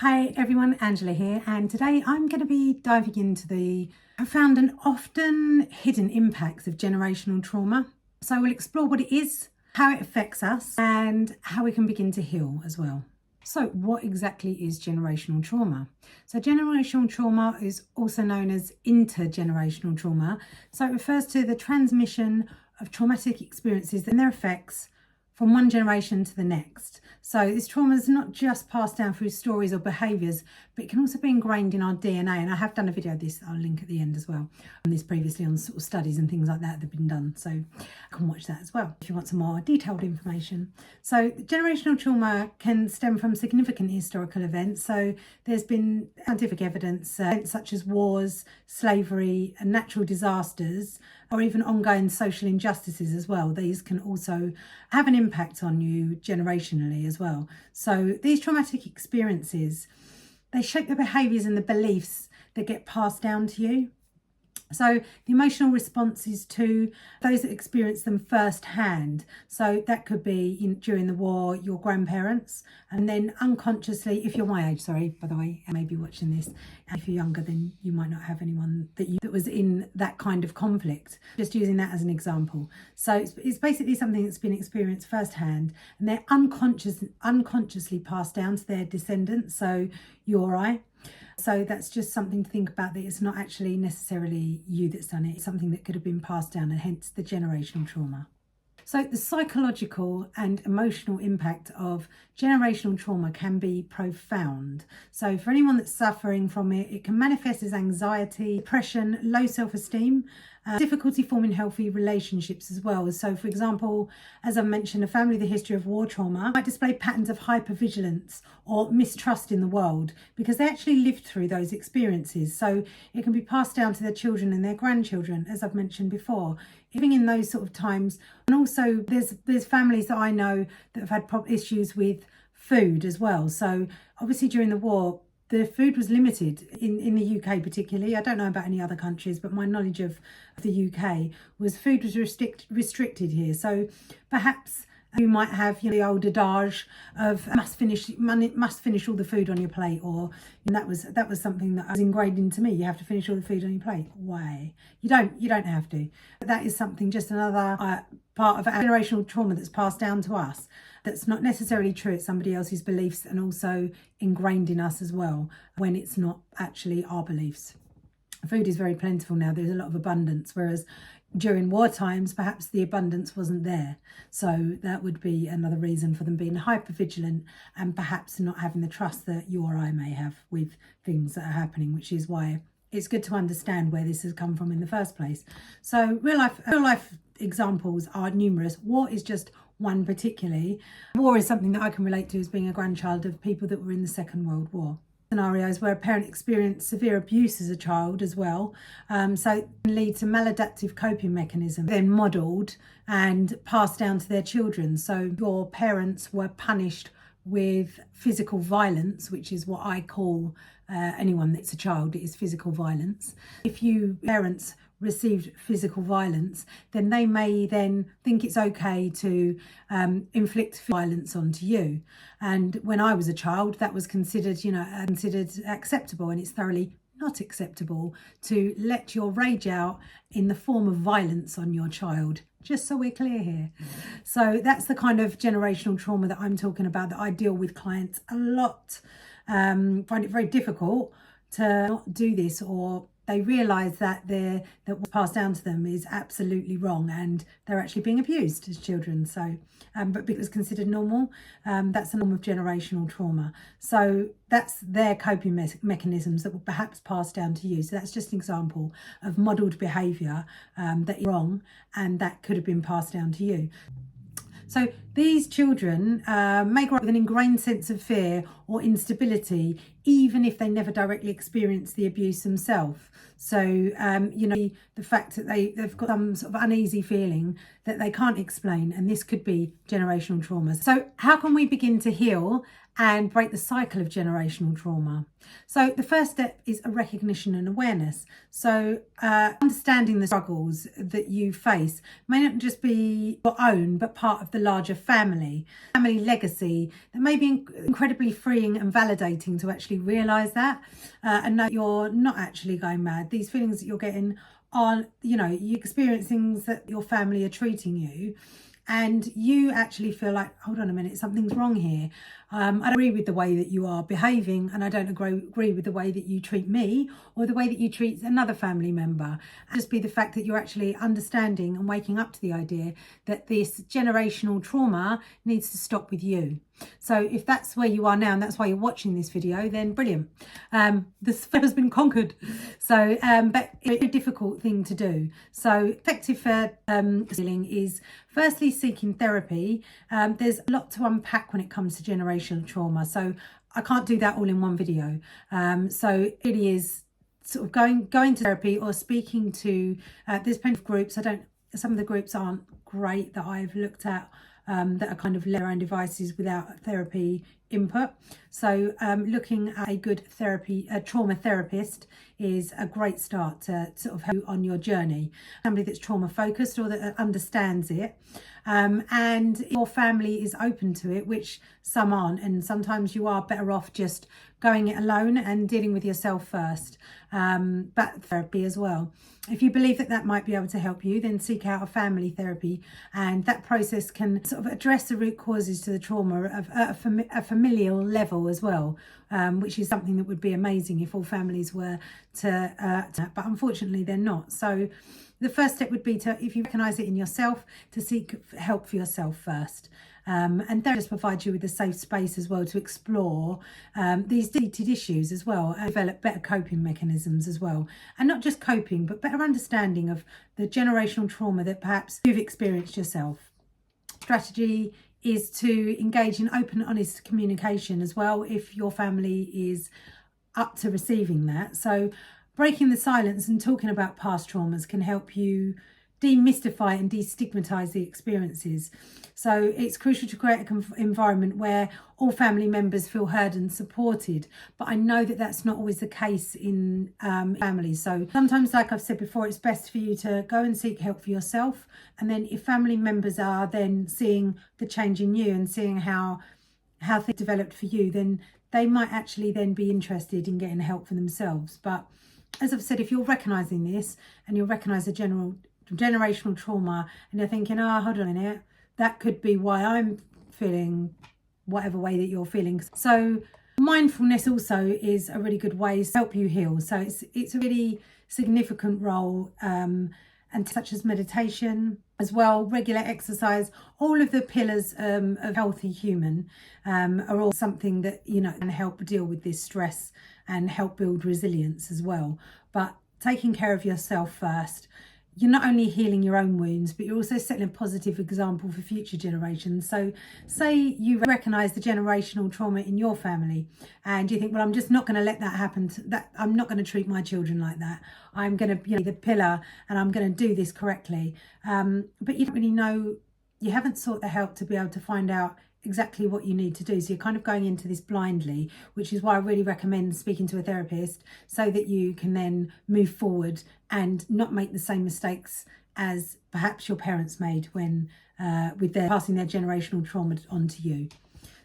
Hi everyone, Angela here, and today I'm going to be diving into the profound and often hidden impacts of generational trauma. So we'll explore what it is, how it affects us, and how we can begin to heal as well. So what exactly is generational trauma? So generational trauma is also known as intergenerational trauma. So it refers to the transmission of traumatic experiences and their effects from one generation to the next. So this trauma is not just passed down through stories or behaviours, but it can also be ingrained in our DNA. And I have done a video of this, I'll link at the end as well, on this previously on sort of studies and things like that have been done. So you can watch that as well if you want some more detailed information. So generational trauma can stem from significant historical events. So there's been scientific evidence such as wars, slavery, and natural disasters, or even ongoing social injustices as well. These can also have an impact on you generationally as well. So these traumatic experiences, they shape the behaviours and the beliefs that get passed down to you. So the emotional responses to those that experience them firsthand. So that could be during the war, your grandparents, and then unconsciously, if you're my age, sorry, by the way, I may be watching this. If you're younger, then you might not have anyone that was in that kind of conflict. Just using that as an example. So it's basically something that's been experienced firsthand, and they're unconsciously passed down to their descendants. So you or I. So that's just something to think about, that it's not actually necessarily you that's done it. It's something that could have been passed down, and hence the generational trauma. So the psychological and emotional impact of generational trauma can be profound. So for anyone that's suffering from it, it can manifest as anxiety, depression, low self-esteem, difficulty forming healthy relationships as well. So for example, as I mentioned, a family with a history of war trauma might display patterns of hypervigilance or mistrust in the world because they actually lived through those experiences. So it can be passed down to their children and their grandchildren, as I've mentioned before. Living in those sort of times. And also there's families that I know that have had issues with food as well. So obviously during the war, the food was limited in the UK particularly. I don't know about any other countries, but my knowledge of the UK was food was restricted here. So perhaps you might have the old adage of must finish all the food on your plate, and that was something that was ingrained into me. You have to finish all the food on your plate. Why? You don't have to. But that is something, just another part of generational trauma that's passed down to us. That's not necessarily true. It's somebody else's beliefs, and also ingrained in us as well, when it's not actually our beliefs. Food is very plentiful now. There's a lot of abundance, whereas during war times, perhaps the abundance wasn't there. So that would be another reason for them being hyper-vigilant and perhaps not having the trust that you or I may have with things that are happening, which is why it's good to understand where this has come from in the first place. So real life examples are numerous. War is just one particularly. War is something that I can relate to as being a grandchild of people that were in the Second World War. Scenarios where a parent experienced severe abuse as a child as well. So it can lead to maladaptive coping mechanisms, then modelled and passed down to their children. So your parents were punished with physical violence, which is what I call anyone that's a child, it is physical violence. If you parents received physical violence, then they may then think it's okay to inflict violence onto you. And when I was a child, that was considered acceptable, and it's thoroughly not acceptable to let your rage out in the form of violence on your child. Just so we're clear here. So that's the kind of generational trauma that I'm talking about, that I deal with clients a lot. Find it very difficult to not do this, or they realise that what's passed down to them is absolutely wrong, and they're actually being abused as children. So, but because it's considered normal, that's a norm of generational trauma. So that's their coping mechanisms that will perhaps pass down to you. So that's just an example of modelled behaviour that is wrong, and that could have been passed down to you. So these children may grow up with an ingrained sense of fear or instability, even if they never directly experience the abuse themselves. So, the fact that they've got some sort of uneasy feeling that they can't explain, and this could be generational trauma. So how can we begin to heal and break the cycle of generational trauma? So the first step is a recognition and awareness. So understanding the struggles that you face may not just be your own, but part of the larger family legacy, that may be incredibly freeing and validating to actually realise that and know you're not actually going mad. These feelings that you're getting are, you experience things that your family are treating you, and you actually feel like, hold on a minute, something's wrong here. I don't agree with the way that you are behaving, and I don't agree with the way that you treat me or the way that you treat another family member. And just be the fact that you're actually understanding and waking up to the idea that this generational trauma needs to stop with you. So if that's where you are now and that's why you're watching this video, then brilliant. This fear has been conquered. So, but it's a difficult thing to do. So effective for healing is firstly seeking therapy. There's a lot to unpack when it comes to generational trauma. So I can't do that all in one video. So it really is sort of going to therapy or speaking to, there's plenty of groups. Some of the groups aren't great that I've looked at. That are kind of their own devices without therapy input. So looking at a good trauma therapist is a great start to sort of help you on your journey. Somebody that's trauma focused or that understands it. And your family is open to it, which some aren't. And sometimes you are better off just going it alone and dealing with yourself first. But therapy as well. If you believe that might be able to help you, then seek out a family therapy, and that process can sort of address the root causes to the trauma at a familial level as well, which is something that would be amazing if all families were to but unfortunately they're not. So the first step would be to, if you recognise it in yourself, to seek help for yourself first. And therapists provide you with a safe space as well to explore these deep-seated issues as well, and develop better coping mechanisms as well. And not just coping, but better understanding of the generational trauma that perhaps you've experienced yourself. Strategy is to engage in open, honest communication as well, if your family is up to receiving that. So breaking the silence and talking about past traumas can help you demystify and destigmatize the experiences. So it's crucial to create an environment where all family members feel heard and supported. But I know that that's not always the case in families. So sometimes, like I've said before, it's best for you to go and seek help for yourself. And then if family members are then seeing the change in you and seeing how things developed for you, then they might actually then be interested in getting help for themselves. But as I've said, if you're recognizing this and you'll recognize the generational trauma and you're thinking, hold on a minute, that could be why I'm feeling whatever way that you're feeling. So mindfulness also is a really good way to help you heal. So it's a really significant role, and such as meditation as well, regular exercise, all of the pillars of healthy human are all something that can help deal with this stress and help build resilience as well. But taking care of yourself first, you're not only healing your own wounds, but you're also setting a positive example for future generations. So say you recognise the generational trauma in your family and you think, well, I'm just not going to let that happen. I'm not going to treat my children like that. I'm going to be the pillar and I'm going to do this correctly. But you don't really know, you haven't sought the help to be able to find out exactly what you need to do. So you're kind of going into this blindly, which is why I really recommend speaking to a therapist so that you can then move forward and not make the same mistakes as perhaps your parents made when with their passing their generational trauma onto you.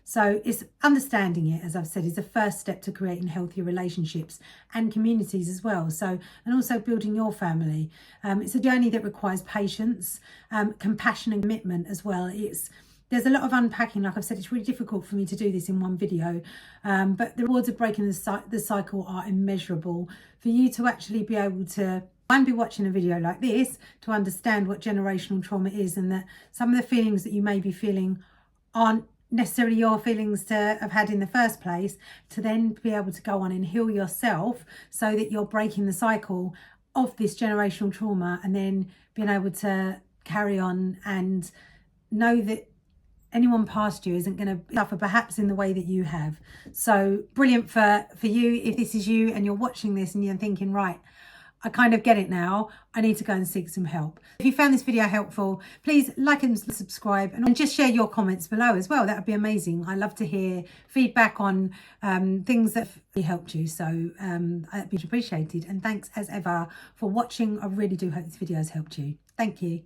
So it's understanding it, as I've said, is the first step to creating healthier relationships and communities as well. So, and also building your family. It's a journey that requires patience, compassion and commitment as well. There's a lot of unpacking. Like I've said, it's really difficult for me to do this in one video, but the rewards of breaking the cycle are immeasurable. For you to actually be able to be watching a video like this, to understand what generational trauma is, and that some of the feelings that you may be feeling aren't necessarily your feelings to have had in the first place, to then be able to go on and heal yourself so that you're breaking the cycle of this generational trauma, and then being able to carry on and know that anyone past you isn't going to suffer perhaps in the way that you have. So brilliant for you if this is you and you're watching this and you're thinking, right, I kind of get it now, I need to go and seek some help. If you found this video helpful, please like and subscribe, and just share your comments below as well. That would be amazing. I love to hear feedback on things that really helped you. So that'd be appreciated. And thanks as ever for watching. I really do hope this video has helped you. Thank you.